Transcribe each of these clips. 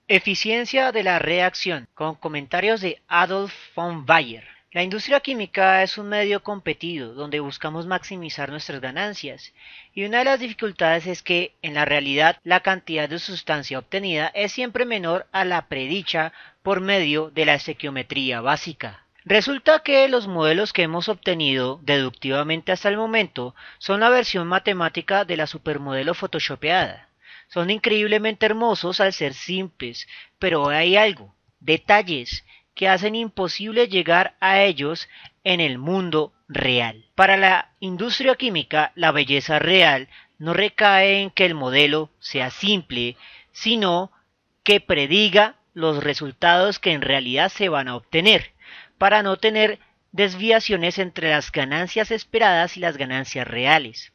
Eficiencia de la reacción, con comentarios de Adolf von Baer. La industria química es un medio competido donde buscamos maximizar nuestras ganancias, y una de las dificultades es que, en la realidad, la cantidad de sustancia obtenida es siempre menor a la predicha por medio de la estequiometría básica. Resulta que los modelos que hemos obtenido deductivamente hasta el momento son la versión matemática de la supermodelo photoshopeada. Son increíblemente hermosos al ser simples, pero hay algo, detalles, que hacen imposible llegar a ellos en el mundo real. Para la industria química, la belleza real no recae en que el modelo sea simple, sino que prediga los resultados que en realidad se van a obtener, para no tener desviaciones entre las ganancias esperadas y las ganancias reales.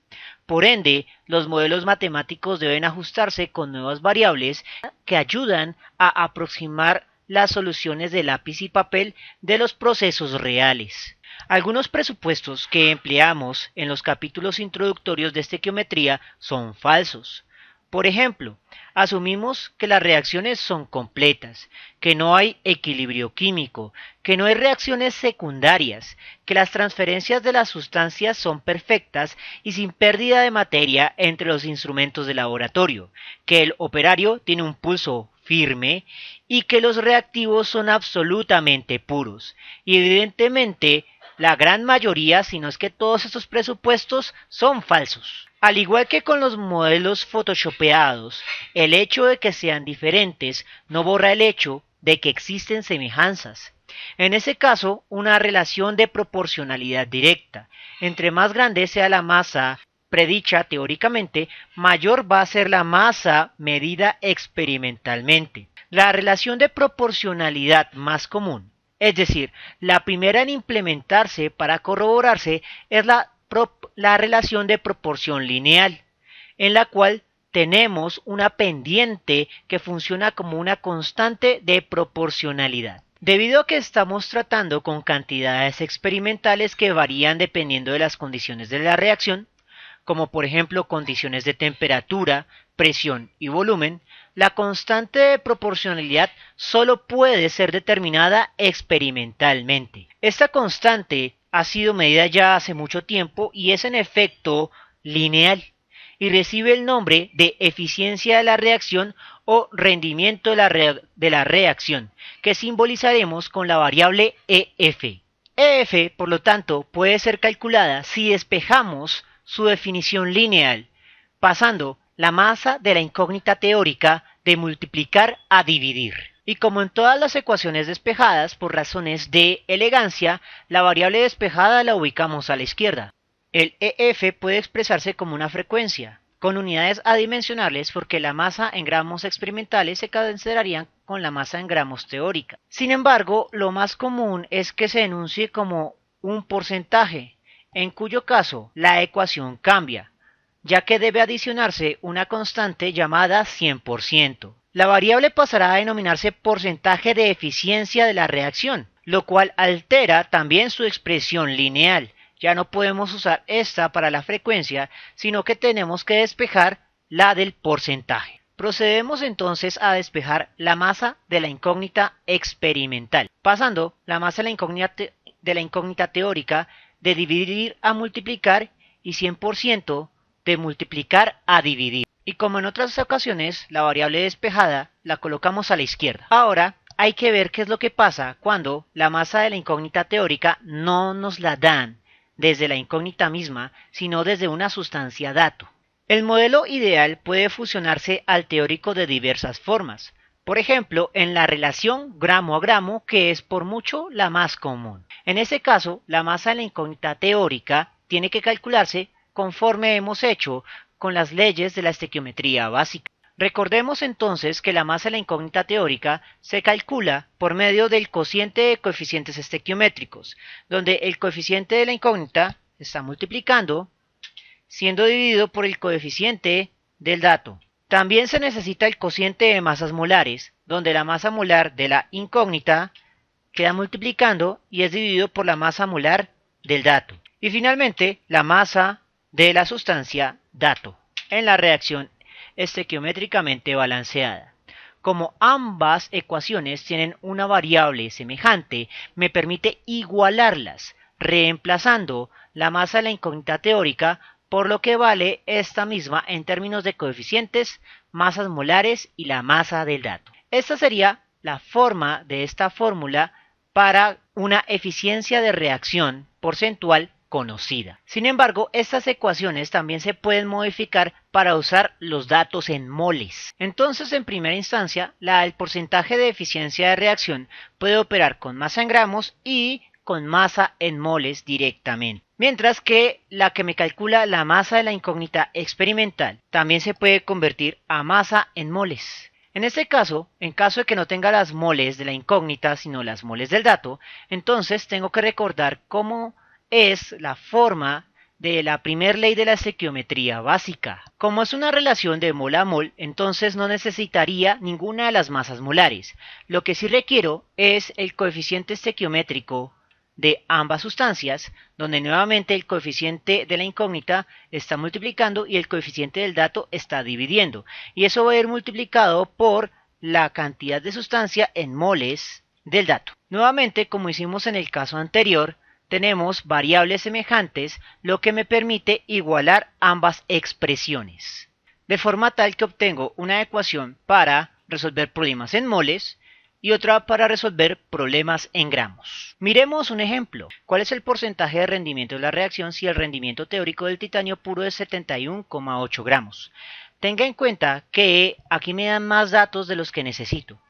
Por ende, los modelos matemáticos deben ajustarse con nuevas variables que ayudan a aproximar las soluciones de lápiz y papel de los procesos reales. Algunos presupuestos que empleamos en los capítulos introductorios de estequiometría son falsos. Por ejemplo, asumimos que las reacciones son completas, que no hay equilibrio químico, que no hay reacciones secundarias, que las transferencias de las sustancias son perfectas y sin pérdida de materia entre los instrumentos de laboratorio, que el operario tiene un pulso firme y que los reactivos son absolutamente puros. Y evidentemente, la gran mayoría, si no es que todos estos presupuestos, son falsos. Al igual que con los modelos photoshopeados, el hecho de que sean diferentes no borra el hecho de que existen semejanzas. En ese caso, una relación de proporcionalidad directa. Entre más grande sea la masa predicha teóricamente, mayor va a ser la masa medida experimentalmente. La relación de proporcionalidad más común, es decir, la primera en implementarse para corroborarse, es la relación de proporción lineal, en la cual tenemos una pendiente que funciona como una constante de proporcionalidad. Debido a que estamos tratando con cantidades experimentales que varían dependiendo de las condiciones de la reacción, como por ejemplo condiciones de temperatura, presión y volumen, la constante de proporcionalidad solo puede ser determinada experimentalmente. Esta constante ha sido medida ya hace mucho tiempo y es en efecto lineal y recibe el nombre de eficiencia de la reacción o rendimiento de la reacción, que simbolizaremos con la variable EF. EF, por lo tanto, puede ser calculada si despejamos su definición lineal, pasando la masa de la incógnita teórica de multiplicar a dividir. Y como en todas las ecuaciones despejadas, por razones de elegancia, la variable despejada la ubicamos a la izquierda. El EF puede expresarse como una frecuencia, con unidades adimensionales porque la masa en gramos experimentales se cancelarían con la masa en gramos teórica. Sin embargo, lo más común es que se enuncie como un porcentaje, en cuyo caso la ecuación cambia, ya que debe adicionarse una constante llamada 100%. La variable pasará a denominarse porcentaje de eficiencia de la reacción, lo cual altera también su expresión lineal. Ya no podemos usar esta para la frecuencia, sino que tenemos que despejar la del porcentaje. Procedemos entonces a despejar la masa de la incógnita experimental, pasando la masa de la incógnita teórica de dividir a multiplicar y 100% de multiplicar a dividir. Y como en otras ocasiones, la variable despejada la colocamos a la izquierda. Ahora hay que ver qué es lo que pasa cuando la masa de la incógnita teórica no nos la dan desde la incógnita misma, sino desde una sustancia dato. El modelo ideal puede fusionarse al teórico de diversas formas. Por ejemplo, en la relación gramo a gramo, que es por mucho la más común. En ese caso, la masa de la incógnita teórica tiene que calcularse conforme hemos hecho con las leyes de la estequiometría básica. Recordemos entonces que la masa de la incógnita teórica se calcula por medio del cociente de coeficientes estequiométricos, donde el coeficiente de la incógnita está multiplicando, siendo dividido por el coeficiente del dato. También se necesita el cociente de masas molares, donde la masa molar de la incógnita queda multiplicando y es dividido por la masa molar del dato. Y finalmente, la masa de la sustancia dato en la reacción estequiométricamente balanceada. Como ambas ecuaciones tienen una variable semejante, me permite igualarlas, reemplazando la masa de la incógnita teórica por lo que vale esta misma en términos de coeficientes, masas molares y la masa del dato. Esta sería la forma de esta fórmula para una eficiencia de reacción porcentual conocida. Sin embargo, estas ecuaciones también se pueden modificar para usar los datos en moles. Entonces, en primera instancia, el porcentaje de eficiencia de reacción puede operar con masa en gramos y con masa en moles directamente. Mientras que la que me calcula la masa de la incógnita experimental también se puede convertir a masa en moles. En este caso, en caso de que no tenga las moles de la incógnita, sino las moles del dato, entonces tengo que recordar cómo es la forma de la primera ley de la estequiometría básica. Como es una relación de mol a mol, entonces no necesitaría ninguna de las masas molares. Lo que sí requiero es el coeficiente estequiométrico de ambas sustancias, donde nuevamente el coeficiente de la incógnita está multiplicando y el coeficiente del dato está dividiendo. Y eso va a ir multiplicado por la cantidad de sustancia en moles del dato. Nuevamente, como hicimos en el caso anterior, tenemos variables semejantes, lo que me permite igualar ambas expresiones, de forma tal que obtengo una ecuación para resolver problemas en moles y otra para resolver problemas en gramos. Miremos un ejemplo. ¿Cuál es el porcentaje de rendimiento de la reacción si el rendimiento teórico del titanio puro es 71,8 gramos? Tenga en cuenta que aquí me dan más datos de los que necesito.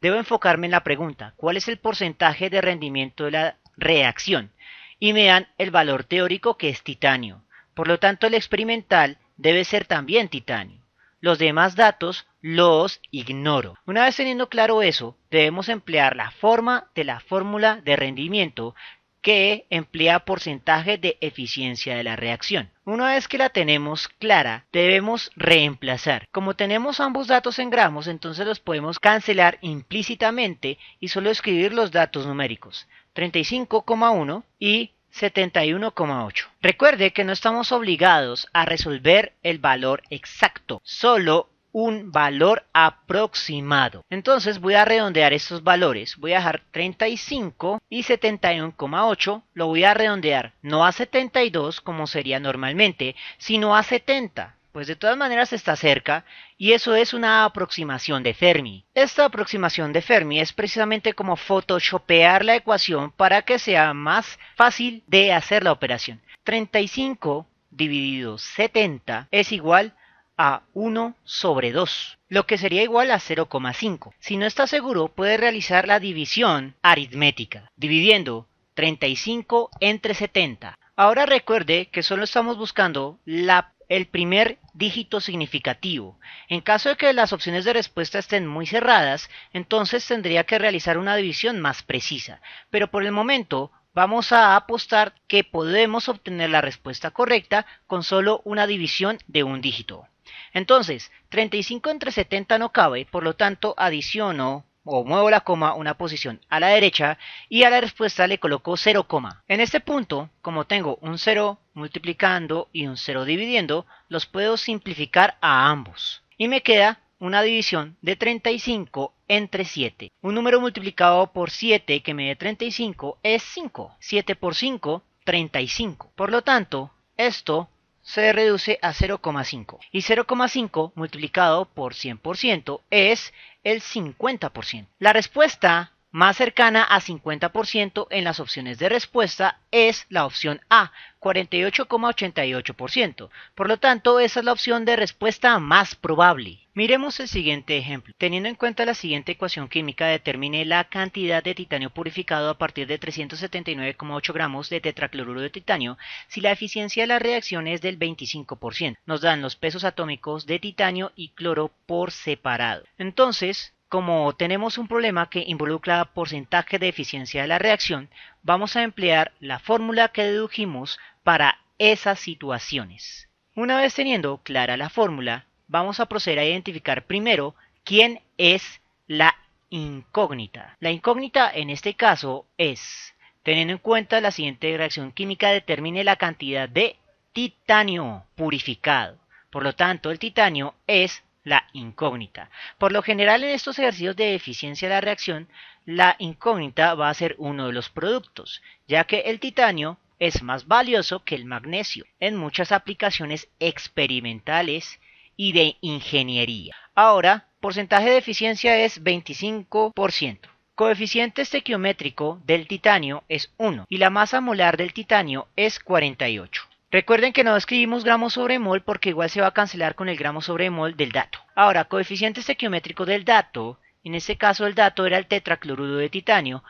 Debo enfocarme en la pregunta, ¿cuál es el porcentaje de rendimiento de la reacción? Y me dan el valor teórico, que es titanio. Por lo tanto, el experimental debe ser también titanio. Los demás datos los ignoro. Una vez teniendo claro eso, debemos emplear la forma de la fórmula de rendimiento que emplea porcentaje de eficiencia de la reacción. Una vez que la tenemos clara, debemos reemplazar. Como tenemos ambos datos en gramos, entonces los podemos cancelar implícitamente y solo escribir los datos numéricos, 35,1 y 71,8. Recuerde que no estamos obligados a resolver el valor exacto, solo un valor aproximado. Entonces voy a redondear estos valores. Voy a dejar 35 y 71,8. Lo voy a redondear no a 72 como sería normalmente, sino a 70. Pues de todas maneras está cerca y eso es una aproximación de Fermi. Esta aproximación de Fermi es precisamente como photoshopear la ecuación para que sea más fácil de hacer la operación. 35 dividido 70 es igual a 1 sobre 2, lo que sería igual a 0,5. Si no está seguro, puede realizar la división aritmética, dividiendo 35 entre 70. Ahora recuerde que solo estamos buscando el primer dígito significativo. En caso de que las opciones de respuesta estén muy cerradas, entonces tendría que realizar una división más precisa. Pero por el momento vamos a apostar que podemos obtener la respuesta correcta con solo una división de un dígito. Entonces, 35 entre 70 no cabe, por lo tanto adiciono o muevo la coma una posición a la derecha y a la respuesta le coloco 0, en este punto, como tengo un 0 multiplicando y un 0 dividiendo, los puedo simplificar a ambos y me queda una división de 35 entre 7. Un número multiplicado por 7 que me dé 35 es 5. 7 por 5, 35. Por lo tanto, esto se reduce a 0,5 y 0,5 multiplicado por 100% es el 50%. La respuesta más cercana a 50% en las opciones de respuesta es la opción A, 48,88%. Por lo tanto, esa es la opción de respuesta más probable. Miremos el siguiente ejemplo. Teniendo en cuenta la siguiente ecuación química, determine la cantidad de titanio purificado a partir de 379,8 gramos de tetracloruro de titanio si la eficiencia de la reacción es del 25%. Nos dan los pesos atómicos de titanio y cloro por separado. Entonces, como tenemos un problema que involucra porcentaje de eficiencia de la reacción, vamos a emplear la fórmula que dedujimos para esas situaciones. Una vez teniendo clara la fórmula, vamos a proceder a identificar primero quién es la incógnita. La incógnita en este caso es, teniendo en cuenta la siguiente reacción química, determine la cantidad de titanio purificado. Por lo tanto, el titanio es la incógnita. Por lo general en estos ejercicios de eficiencia de la reacción, la incógnita va a ser uno de los productos, ya que el titanio es más valioso que el magnesio en muchas aplicaciones experimentales y de ingeniería. Ahora, porcentaje de eficiencia es 25%. Coeficiente estequiométrico del titanio es 1 y la masa molar del titanio es 48. Recuerden que no escribimos gramos sobre mol porque igual se va a cancelar con el gramo sobre mol del dato. Ahora, coeficiente estequiométrico del dato, en este caso el dato era el tetracloruro de titanio,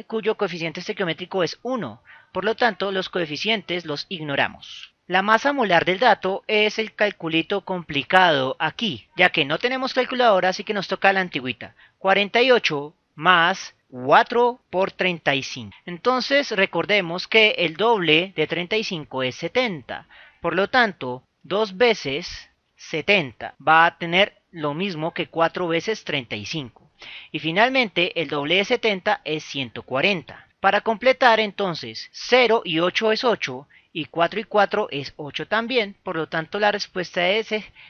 cuyo coeficiente estequiométrico es 1. Por lo tanto, los coeficientes los ignoramos. La masa molar del dato es el calculito complicado aquí, ya que no tenemos calculadora, así que nos toca la antigüita. 48 más 4 por 35. Entonces recordemos que el doble de 35 es 70. Por lo tanto, 2 veces 70 va a tener lo mismo que 4 veces 35. Y finalmente el doble de 70 es 140. Para completar entonces 0 y 8 es 8 y 4 y 4 es 8 también, por lo tanto la respuesta es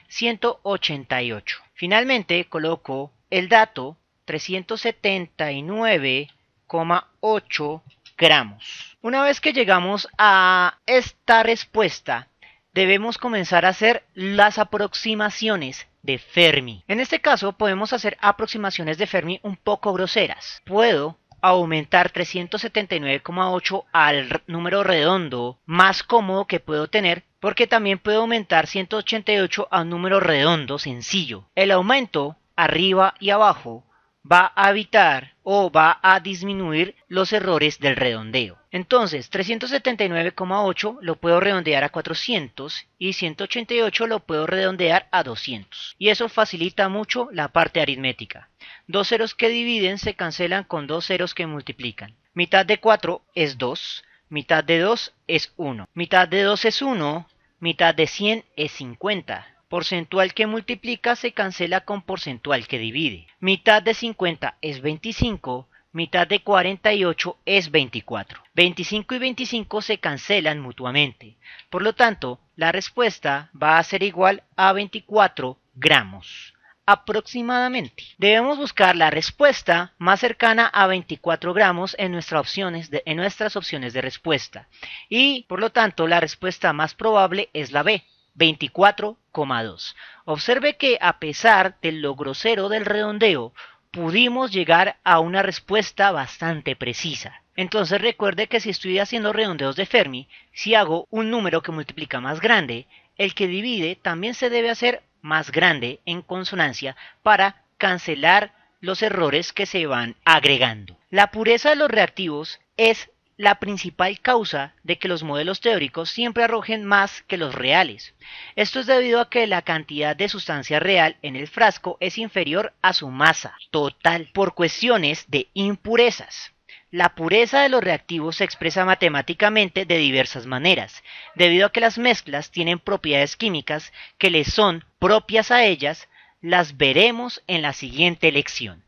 188. Finalmente coloco el dato 379,8 gramos. Una vez que llegamos a esta respuesta, debemos comenzar a hacer las aproximaciones de Fermi. En este caso podemos hacer aproximaciones de Fermi un poco groseras. Puedo aumentar 379,8 al número redondo más cómodo que puedo tener, porque también puedo aumentar 188 a un número redondo sencillo. El aumento arriba y abajo va a evitar o va a disminuir los errores del redondeo. Entonces 379,8 lo puedo redondear a 400 y 188 lo puedo redondear a 200. Y eso facilita mucho la parte aritmética. Dos ceros que dividen se cancelan con dos ceros que multiplican. Mitad de 4 es 2, mitad de 2 es 1, mitad de 2 es 1, mitad de 100 es 50. Porcentual que multiplica se cancela con porcentual que divide. Mitad de 50 es 25, mitad de 48 es 24. 25 y 25 se cancelan mutuamente. Por lo tanto, la respuesta va a ser igual a 24 gramos. Aproximadamente. Debemos buscar la respuesta más cercana a 24 gramos en nuestras opciones de respuesta. Y, por lo tanto, la respuesta más probable es la B. 24,2. Observe que a pesar de lo grosero del redondeo, pudimos llegar a una respuesta bastante precisa. Entonces recuerde que si estoy haciendo redondeos de Fermi, si hago un número que multiplica más grande, el que divide también se debe hacer más grande en consonancia para cancelar los errores que se van agregando. La pureza de los reactivos es la principal causa de que los modelos teóricos siempre arrojen más que los reales. Esto es debido a que la cantidad de sustancia real en el frasco es inferior a su masa total por cuestiones de impurezas. La pureza de los reactivos se expresa matemáticamente de diversas maneras, debido a que las mezclas tienen propiedades químicas que les son propias a ellas. Las veremos en la siguiente lección.